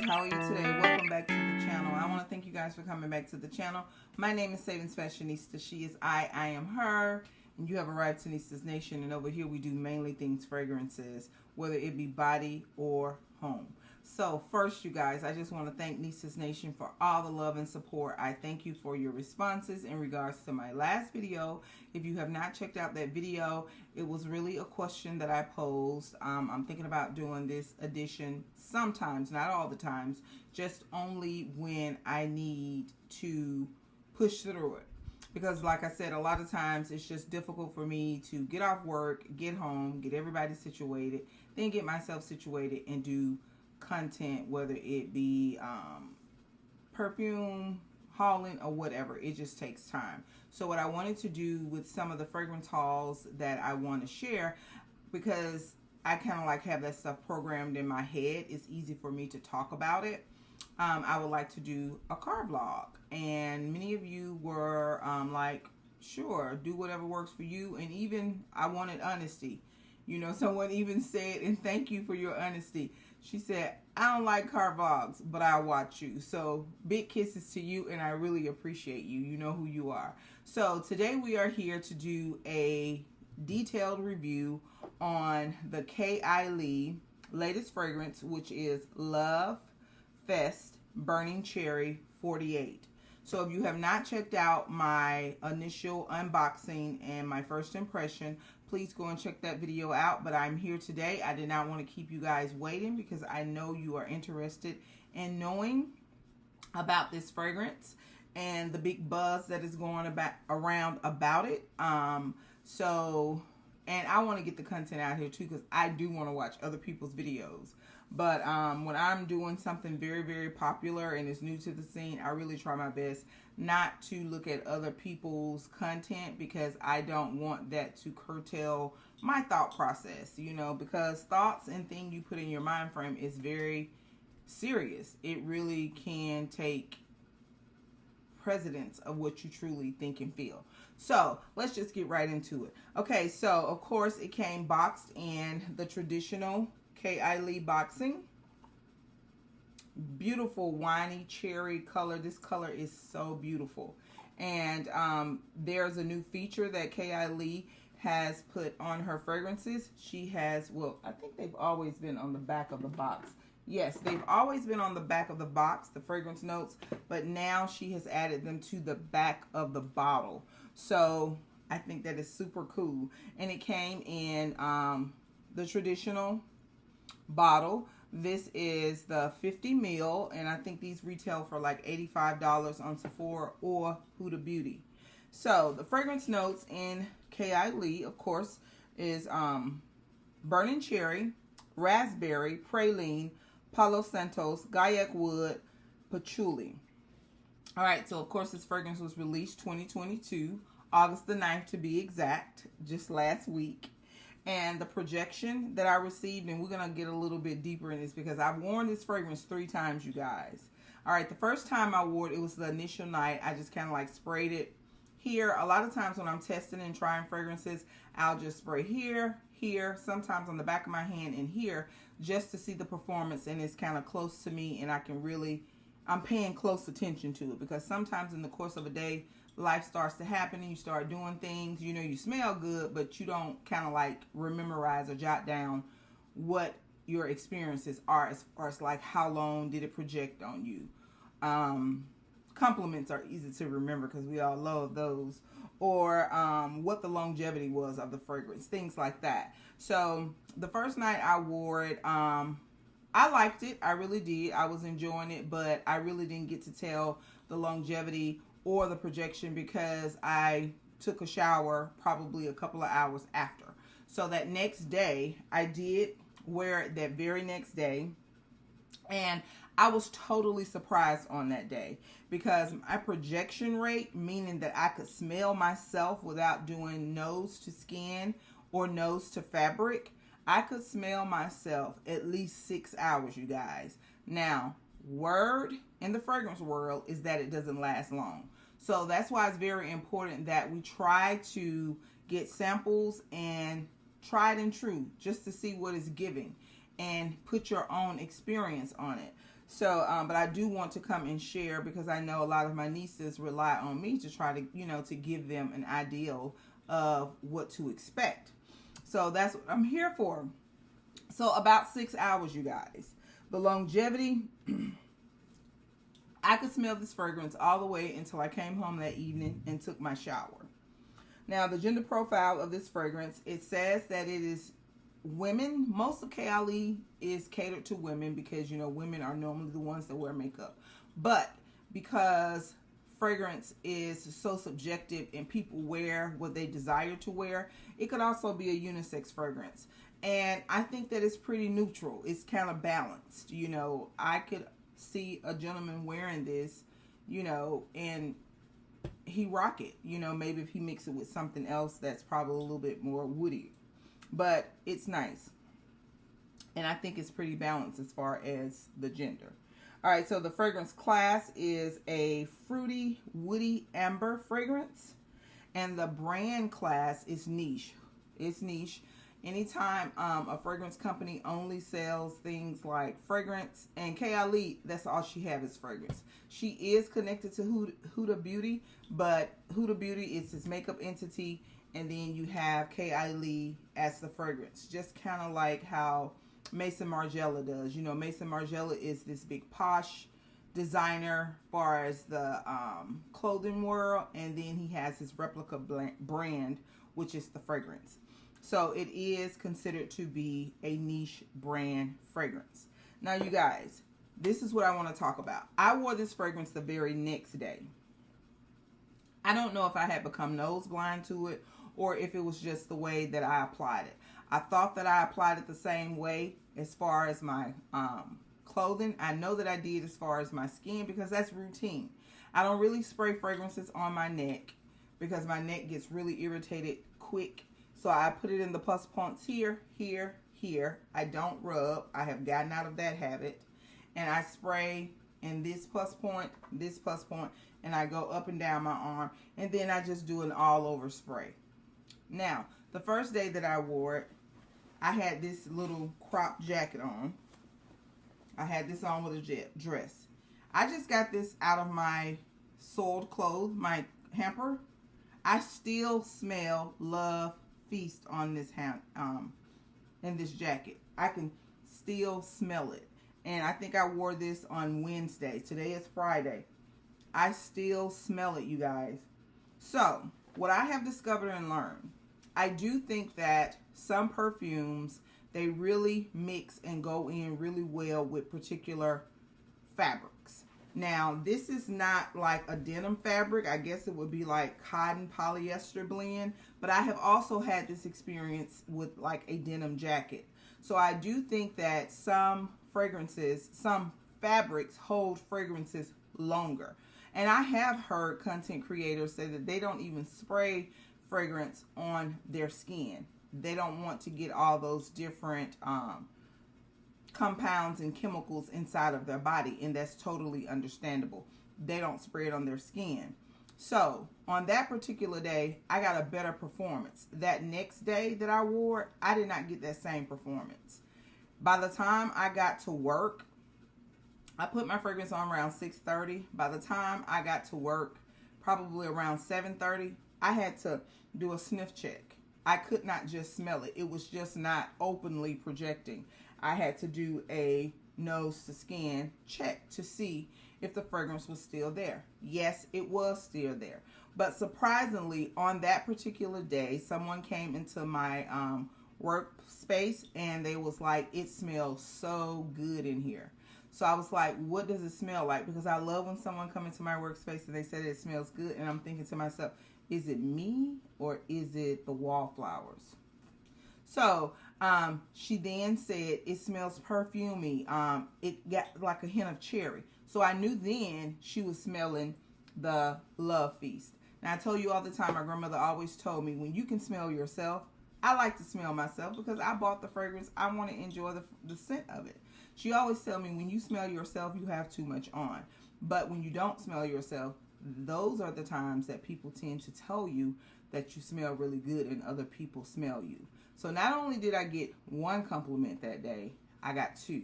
how are you today? Welcome back to the channel. I want to thank you guys for coming back to the channel. My name is SavingsFashionista. She is I am her. And you have arrived to Nista's Nation. And over here we do mainly things fragrances, whether it be body or home. So first, you guys, I just want to thank Nista's Nation for all the love and support. I thank you for your responses in regards to my last video. If you have not checked out that video, it was really a question that I posed. I'm thinking about doing this edition sometimes, not all the times, just only when I need to push through it. Because like I said, a lot of times it's just difficult for me to get off work, get home, get everybody situated, then get myself situated and do content, whether it be perfume, hauling, or whatever. It just takes time. So what I wanted to do with some of the fragrance hauls that I want to share, because I kind of like have that stuff programmed in my head, it's easy for me to talk about it. I would like to do a car vlog, and many of you were like, sure, do whatever works for you. And even I wanted honesty. You know, someone even said, and thank you for your honesty. She said, I don't like car vlogs, but I'll watch you. So big kisses to you, and I really appreciate you. You know who you are. So today we are here to do a detailed review on the Kayali latest fragrance, which is LoveFest Burning Cherry 48. So if you have not checked out my initial unboxing and my first impression, please go and check that video out. But I'm here today. I did not want to keep you guys waiting because I know you are interested in knowing about this fragrance and the big buzz that is going around about it. And I want to get the content out here too, because I do want to watch other people's videos. But when I'm doing something very, very popular and is new to the scene, I really try my best not to look at other people's content, because I don't want that to curtail my thought process, you know, because thoughts and things you put in your mind frame is very serious. It really can take precedence of what you truly think and feel. So let's just get right into it. Okay, so of course it came boxed in the traditional Kayali boxing. Beautiful winey cherry color. This color is so beautiful. And there's a new feature that Kayali has put on her fragrances. She has, well, I think they've always been on the back of the box. Yes, they've always been on the back of the box, the fragrance notes, but now she has added them to the back of the bottle. So I think that is super cool. And it came in the traditional bottle. This is the 50 ml, and I think these retail for like $85 on Sephora or Huda Beauty. So the fragrance notes in Kayali, of course, is burning cherry, raspberry, praline, Palo Santos, Gaiac wood, patchouli. All right, so of course this fragrance was released 2022, August the 9th to be exact, just last week. And the projection that I received, and we're going to get a little bit deeper in this because I've worn this fragrance 3 times, you guys. All right, the first time I wore it, it was the initial night. I just kind of like sprayed it here. A lot of times when I'm testing and trying fragrances, I'll just spray here, here, sometimes on the back of my hand and here, just to see the performance, and it's kind of close to me, and I can really, I'm paying close attention to it, because sometimes in the course of a day, life starts to happen and you start doing things, you know, you smell good, but you don't kind of like memorize or jot down what your experiences are, as far as like how long did it project on you. Compliments are easy to remember because we all love those, or what the longevity was of the fragrance, things like that. So the first night I wore it, I liked it. I really did. I was enjoying it, but I really didn't get to tell the longevity or the projection because I took a shower probably a couple of hours after. So that next day, I did wear it that very next day, and I was totally surprised on that day because my projection rate, meaning that I could smell myself without doing nose to skin or nose to fabric, I could smell myself at least 6 hours, you guys. Now, word in the fragrance world is that it doesn't last long. So that's why it's very important that we try to get samples and tried and true just to see what it's giving and put your own experience on it. So, but I do want to come and share because I know a lot of my nieces rely on me to try to, to give them an ideal of what to expect. So that's what I'm here for. So about 6 hours, you guys. The longevity, I could smell this fragrance all the way until I came home that evening and took my shower. Now, the gender profile of this fragrance, it says that it is women. Most of Kayali is catered to women because, women are normally the ones that wear makeup. But because fragrance is so subjective and people wear what they desire to wear, it could also be a unisex fragrance. And I think that it's pretty neutral. It's kind of balanced. I could see a gentleman wearing this, and he rock it. Maybe if he mix it with something else that's probably a little bit more woody. But it's nice. And I think it's pretty balanced as far as the gender. All right, so the fragrance class is a fruity, woody amber fragrance. And the brand class is niche. It's niche. Anytime a fragrance company only sells things like fragrance, and Kayali, that's all she has is fragrance. She is connected to Huda Beauty, but Huda Beauty is his makeup entity, and then you have Kayali as the fragrance. Just kind of like how Mason Margiela does. Mason Margiela is this big posh designer as far as the clothing world, and then he has his replica brand, which is the fragrance. So it is considered to be a niche brand fragrance. Now, you guys, this is what I want to talk about. I wore this fragrance the very next day. I don't know if I had become nose blind to it or if it was just the way that I applied it. I thought that I applied it the same way as far as my clothing. I know that I did as far as my skin because that's routine. I don't really spray fragrances on my neck because my neck gets really irritated quick. So I put it in the plus points here, here, here. I don't rub. I have gotten out of that habit. And I spray in this plus point, and I go up and down my arm. And then I just do an all over spray. Now, the first day that I wore it, I had this little crop jacket on. I had this on with a dress. I just got this out of my soiled clothes, my hamper. I still smell Love Feast on this in this jacket. I can still smell it. And I think I wore this on Wednesday. Today is Friday. I still smell it, you guys. So, what I have discovered and learned, I do think that some perfumes, they really mix and go in really well with particular fabrics. Now, this is not like a denim fabric. I guess it would be like cotton polyester blend. But I have also had this experience with like a denim jacket. So I do think that some fragrances, some fabrics hold fragrances longer. And I have heard content creators say that they don't even spray fragrance on their skin. They don't want to get all those different compounds and chemicals inside of their body, and that's totally understandable. They don't spray it on their skin. So on that particular day, I got a better performance. That next day that I wore it, I did not get that same performance. By the time I got to work, I put my fragrance on around 6:30. By the time I got to work, probably around 7:30, I had to do a sniff check. I could not just smell it. It was just not openly projecting. I had to do a nose to skin check to see if the fragrance was still there. Yes, it was still there. But surprisingly, on that particular day, someone came into my workspace and they was like, it smells so good in here. So I was like, what does it smell like? Because I love when someone comes into my workspace and they say it smells good. And I'm thinking to myself, is it me or is it the wallflowers? So she then said it smells perfumey. It got like a hint of cherry. So I knew then she was smelling the Love Feast. Now I told you all the time, my grandmother always told me, when you can smell yourself, I like to smell myself because I bought the fragrance. I want to enjoy the scent of it. She always tell me, when you smell yourself, you have too much on. But when you don't smell yourself, those are the times that people tend to tell you that you smell really good and other people smell you. So not only did I get one compliment that day, I got two.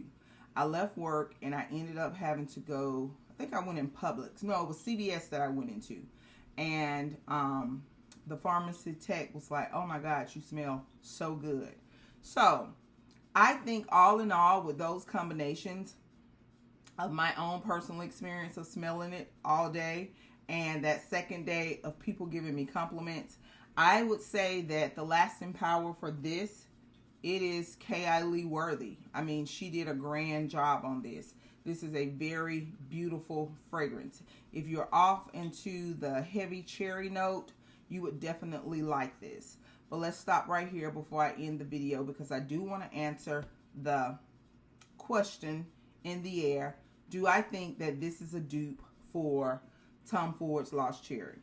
I left work and I ended up having to go, I think I went in Publix. No, it was CVS that I went into. And the pharmacy tech was like, oh my God, you smell so good. So I think all in all, with those combinations of my own personal experience of smelling it all day and that second day of people giving me compliments, I would say that the lasting power for this, it is Kayali worthy. I mean, she did a grand job on this. This is a very beautiful fragrance. If you're off into the heavy cherry note, you would definitely like this. But let's stop right here before I end the video, because I do want to answer the question in the air. Do I think that this is a dupe for Tom Ford's Lost Cherry?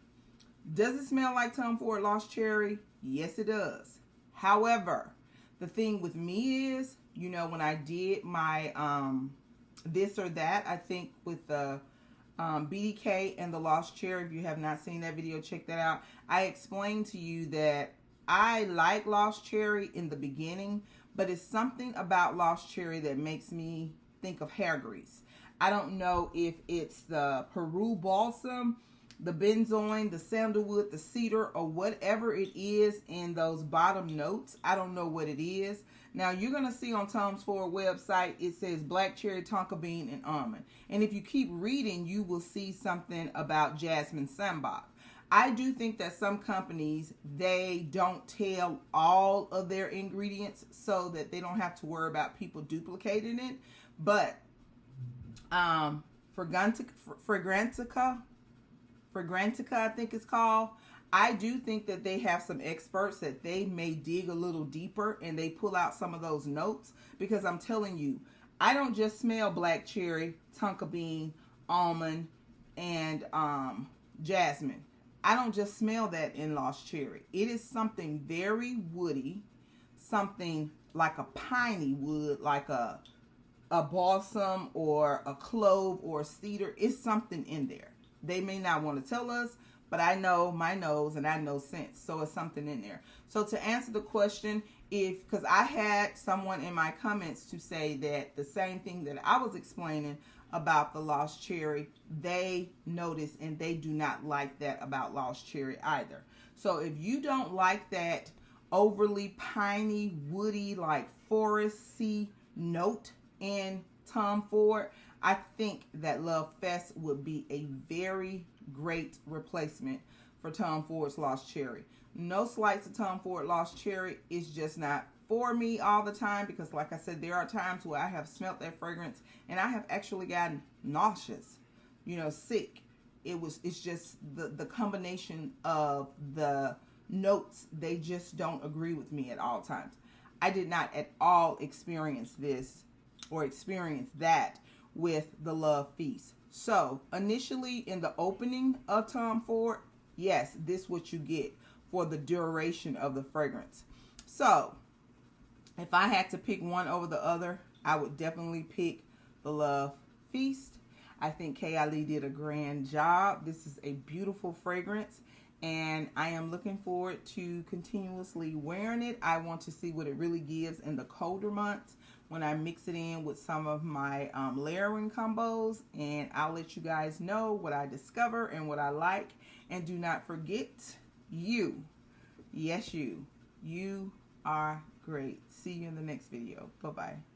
Does it smell like Tom Ford Lost Cherry? Yes, it does. However, the thing with me is, you know, when I did my this or that, I think with the BDK and the Lost Cherry, if you have not seen that video, check that out. I explained to you that I like Lost Cherry in the beginning, but it's something about Lost Cherry that makes me think of hair grease. I don't know if it's the Peru Balsam, the benzoin, the sandalwood, the cedar, or whatever it is in those bottom notes. I don't know what it is. Now, you're going to see on Tom Ford's website, it says black cherry, tonka bean, and almond. And if you keep reading, you will see something about jasmine sambac. I do think that some companies, they don't tell all of their ingredients so that they don't have to worry about people duplicating it. But Fragrantica, I think it's called. I do think that they have some experts that they may dig a little deeper and they pull out some of those notes, because I'm telling you, I don't just smell black cherry, tonka bean, almond, and jasmine. I don't just smell that in Lost Cherry. It is something very woody, something like a piney wood, like a balsam or a clove or a cedar. It's something in there. They may not want to tell us, but I know my nose and I know sense. So it's something in there. So to answer the question, because I had someone in my comments to say that the same thing that I was explaining about the Lost Cherry, they notice and they do not like that about Lost Cherry either. So if you don't like that overly piney, woody, like foresty note in Tom Ford, I think that LoveFest would be a very great replacement for Tom Ford's Lost Cherry. No slights to Tom Ford Lost Cherry. It's just not for me all the time, because like I said, there are times where I have smelt that fragrance and I have actually gotten nauseous, you know, sick. It's just the combination of the notes, they just don't agree with me at all times. I did not at all experience this or experience that with the Love Feast. So initially in the opening of Tom Ford, yes, this is what you get for the duration of the fragrance. So if I had to pick one over the other, I would definitely pick the Love Feast. I think Kayali did a grand job. This is a beautiful fragrance, and I am looking forward to continuously wearing it. I want to see what it really gives in the colder months when I mix it in with some of my layering combos, and I'll let you guys know what I discover and what I like. And do not forget, you, yes, you are great. See you in the next video. Bye-bye.